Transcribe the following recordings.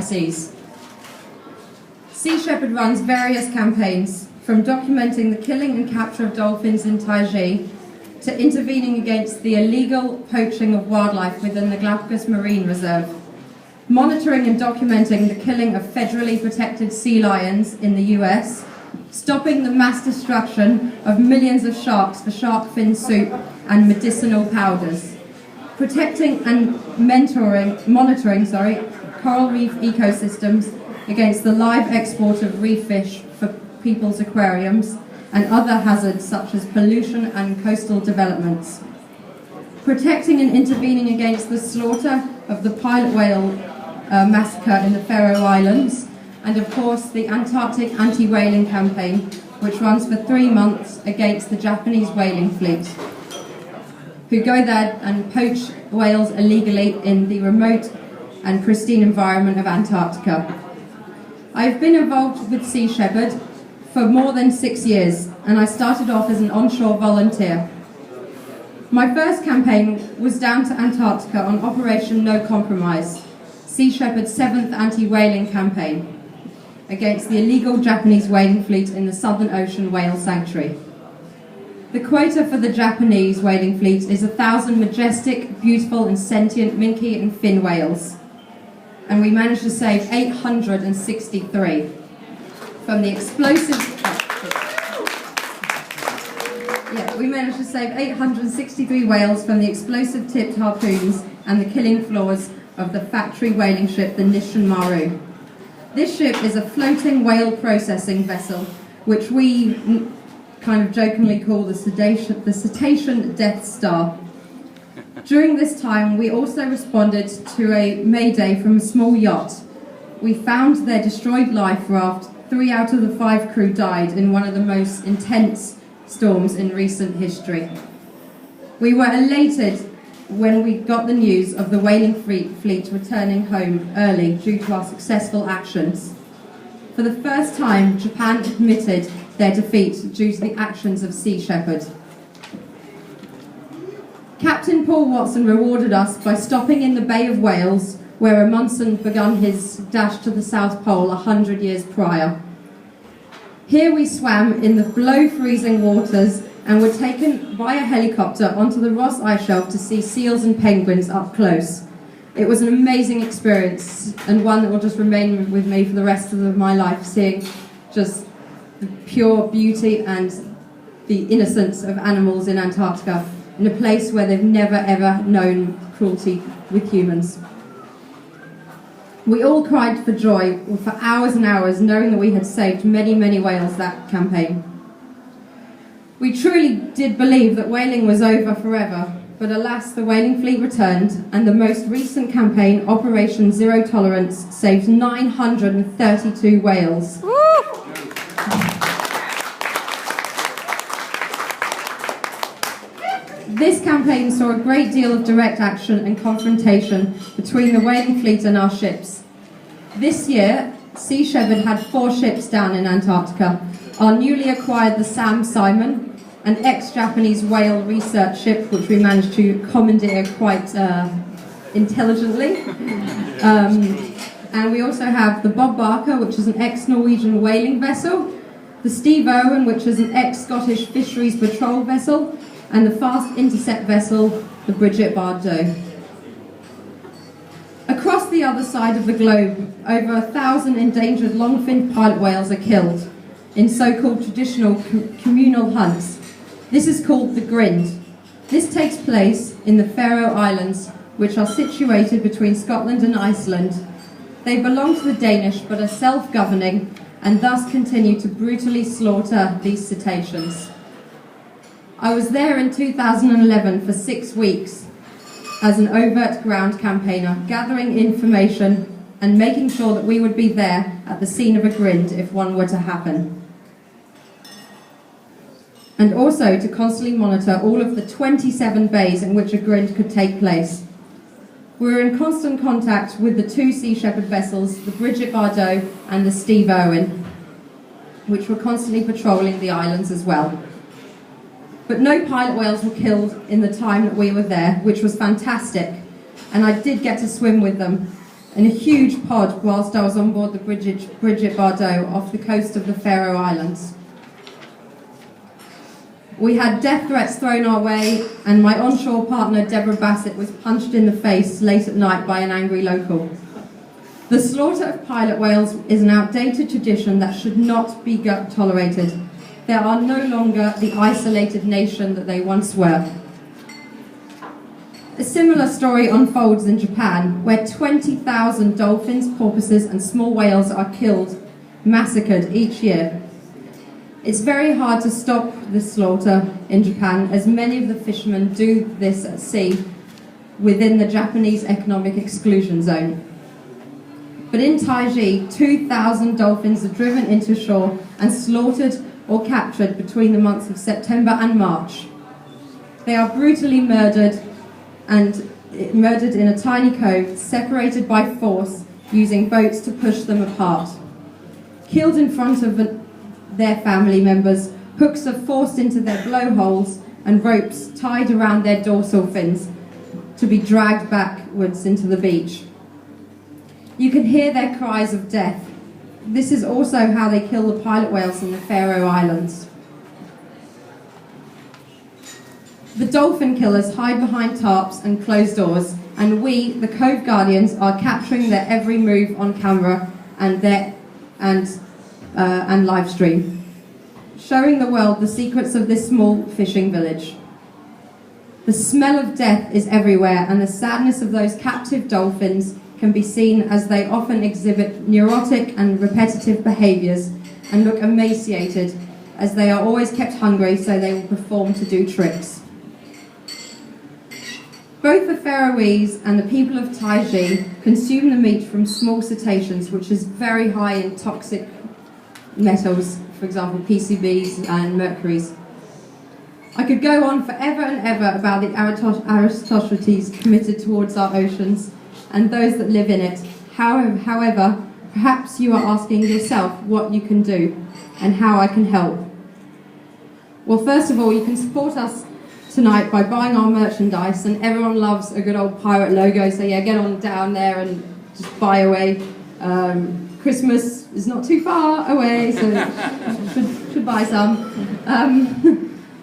seas. Sea Shepherd runs various campaigns, from documenting the killing and capture of dolphins in Taiji to intervening against the illegal poaching of wildlife within the Galapagos Marine Reserve, monitoring and documenting the killing of federally protected sea lions in the US, stopping the mass destruction of millions of sharks for shark fin soup and medicinal powders, protecting and monitoring coral reef ecosystems against the live export of reef fish for people's aquariums and other hazards such as pollution and coastal developments, protecting and intervening against the slaughter of the pilot whale massacre in the Faroe Islands, and of course the Antarctic anti-whaling campaign, which runs for 3 months against the Japanese whaling fleet, who go there and poach whales illegally in the remote and pristine environment of Antarctica. I've been involved with Sea Shepherd for more than 6 years, and I started off as an onshore volunteer. My first campaign was down to Antarctica on Operation No Compromise, Sea Shepherd's 7th anti-whaling campaign against the illegal Japanese whaling fleet in the Southern Ocean Whale Sanctuary. The quota for the Japanese whaling fleet is 1,000 majestic, beautiful and sentient minke and fin whales, and we managed to save 863 from the explosive... we managed to save 863 whales from the explosive-tipped harpoons and the killing flaws of the factory whaling ship, the Nishin Maru. This ship is a floating whale processing vessel, which we kind of jokingly call the cetacean Death Star. During this time, we also responded to a mayday from a small yacht. We found their destroyed life raft. 3 out of the 5 crew died in one of the most intense storms in recent history. We were elated when we got the news of the whaling fleet returning home early due to our successful actions. For the first time, Japan admitted their defeat due to the actions of Sea Shepherd. Captain Paul Watson rewarded us by stopping in the Bay of Whales, where Amundsen begun his dash to the South Pole 100 years prior. Here we swam in the below-freezing waters and were taken by a helicopter onto the Ross Ice Shelf to see seals and penguins up close. It was an amazing experience, and one that will just remain with me for the rest of my life, seeing just the pure beauty and the innocence of animals in Antarctica, in a place where they've never ever known cruelty with humans. We all cried for joy for hours and hours, knowing that we had saved many, many whales that campaign. We truly did believe that whaling was over forever, but alas, the whaling fleet returned, and the most recent campaign, Operation Zero Tolerance, saved 932 whales. Woo! This campaign saw a great deal of direct action and confrontation between the whaling fleet and our ships. This year, Sea Shepherd had 4 ships down in Antarctica. Our newly acquired the Sam Simon, an ex-Japanese whale research ship which we managed to commandeer quite intelligently. And we also have the Bob Barker, which is an ex-Norwegian whaling vessel, the Steve Owen, which is an ex-Scottish fisheries patrol vessel, and the fast intercept vessel, the Bridget Bardot. Across the other side of the globe, over 1,000 endangered longfin pilot whales are killed in so-called traditional communal hunts. This is called the Grind. This takes place in the Faroe Islands, which are situated between Scotland and Iceland. They belong to the Danish but are self-governing and thus continue to brutally slaughter these cetaceans. I was there in 2011 for 6 weeks as an overt ground campaigner, gathering information and making sure that we would be there at the scene of a grind if one were to happen. And also to constantly monitor all of the 27 bays in which a grind could take place. We were in constant contact with the 2 Sea Shepherd vessels, the Bridget Bardot and the Steve Owen, which were constantly patrolling the islands as well. But no pilot whales were killed in the time that we were there, which was fantastic. And I did get to swim with them in a huge pod whilst I was on board the Bridget Bardot off the coast of the Faroe Islands. We had death threats thrown our way, and my onshore partner Deborah Bassett was punched in the face late at night by an angry local. The slaughter of pilot whales is an outdated tradition that should not be tolerated. They are no longer the isolated nation that they once were. A similar story unfolds in Japan, where 20,000 dolphins, porpoises and small whales are killed, massacred each year. It's very hard to stop this slaughter in Japan, as many of the fishermen do this at sea within the Japanese economic exclusion zone. But in Taiji, 2,000 dolphins are driven into shore and slaughtered or captured between the months of September and March. They are brutally murdered in a tiny cove, separated by force, using boats to push them apart. Killed in front of their family members, hooks are forced into their blowholes and ropes tied around their dorsal fins to be dragged backwards into the beach. You can hear their cries of death. This is also how they kill the pilot whales in the Faroe Islands. The dolphin killers hide behind tarps and closed doors, and we, the Cove Guardians, are capturing their every move on camera and live stream, showing the world the secrets of this small fishing village. The smell of death is everywhere, and the sadness of those captive dolphins can be seen as they often exhibit neurotic and repetitive behaviours and look emaciated, as they are always kept hungry, so they will perform to do tricks. Both the Faroese and the people of Taiji consume the meat from small cetaceans, which is very high in toxic metals, for example PCBs and mercuries. I could go on forever and ever about the aristocracies committed towards our oceans and those that live in it. However, perhaps you are asking yourself what you can do and how I can help. Well, first of all, you can support us tonight by buying our merchandise, and everyone loves a good old pirate logo, so yeah, get on down there and just buy away. Christmas is not too far away, so should buy some.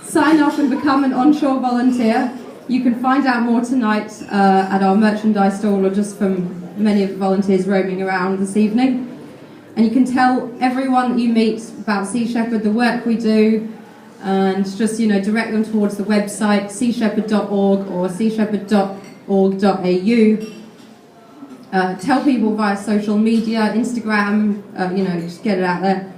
Sign up and become an onshore volunteer. You can find out more tonight at our merchandise stall, or just from many of the volunteers roaming around this evening. And you can tell everyone that you meet about Sea Shepherd, the work we do, and just, direct them towards the website seashepherd.org or seashepherd.org.au. Tell people via social media, Instagram, just get it out there.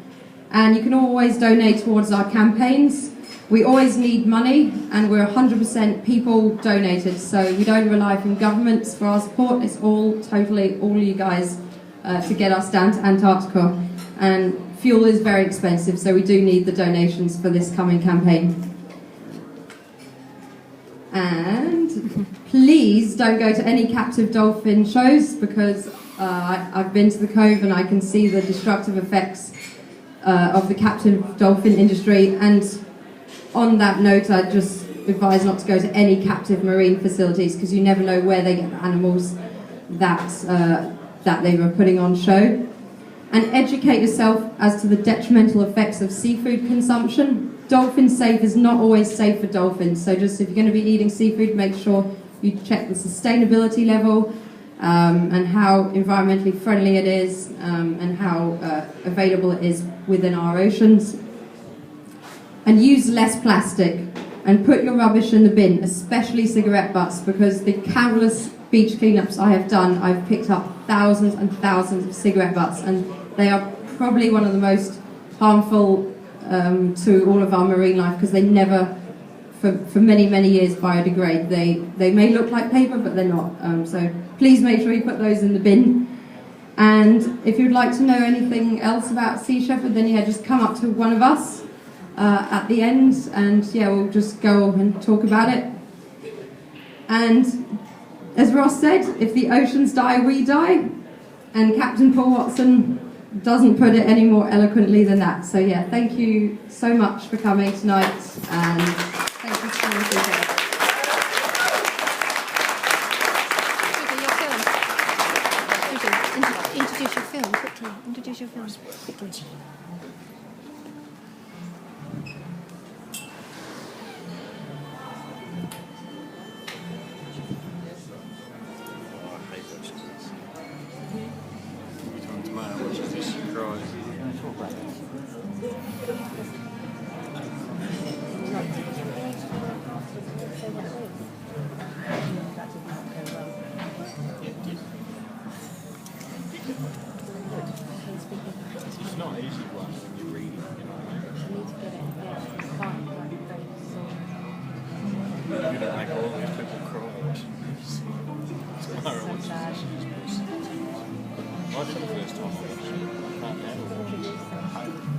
And you can always donate towards our campaigns. We always need money, and we're 100% people donated, so we don't rely from governments for our support. It's all you guys to get us down to Antarctica. And fuel is very expensive, so we do need the donations for this coming campaign. And please don't go to any captive dolphin shows, because I've been to the Cove and I can see the destructive effects of the captive dolphin industry. And on that note, I just advise not to go to any captive marine facilities, because you never know where they get the animals that they were putting on show. And educate yourself as to the detrimental effects of seafood consumption. Dolphin safe is not always safe for dolphins, so just if you're going to be eating seafood, make sure you check the sustainability level and how environmentally friendly it is, and how available it is within our oceans. And use less plastic, and put your rubbish in the bin, especially cigarette butts, because the countless beach cleanups I have done, I've picked up thousands and thousands of cigarette butts, and they are probably one of the most harmful to all of our marine life, because they never, for many, many years, biodegrade. They may look like paper, but they're not. So please make sure you put those in the bin. And if you'd like to know anything else about Sea Shepherd, then just come up to one of us at the end, and we'll just go and talk about it. And as Ross said, if the oceans die, we die. And Captain Paul Watson doesn't put it any more eloquently than that. So thank you so much for coming tonight, and thank you so much. quickly, introduce your film. Quickly. It's not easy one when you read it, you know. You need to get it, yeah, it's fine, like, very soon. You're going to make all these people cry. Tomorrow, So sad. I for the first time I watched it, I can't handle it.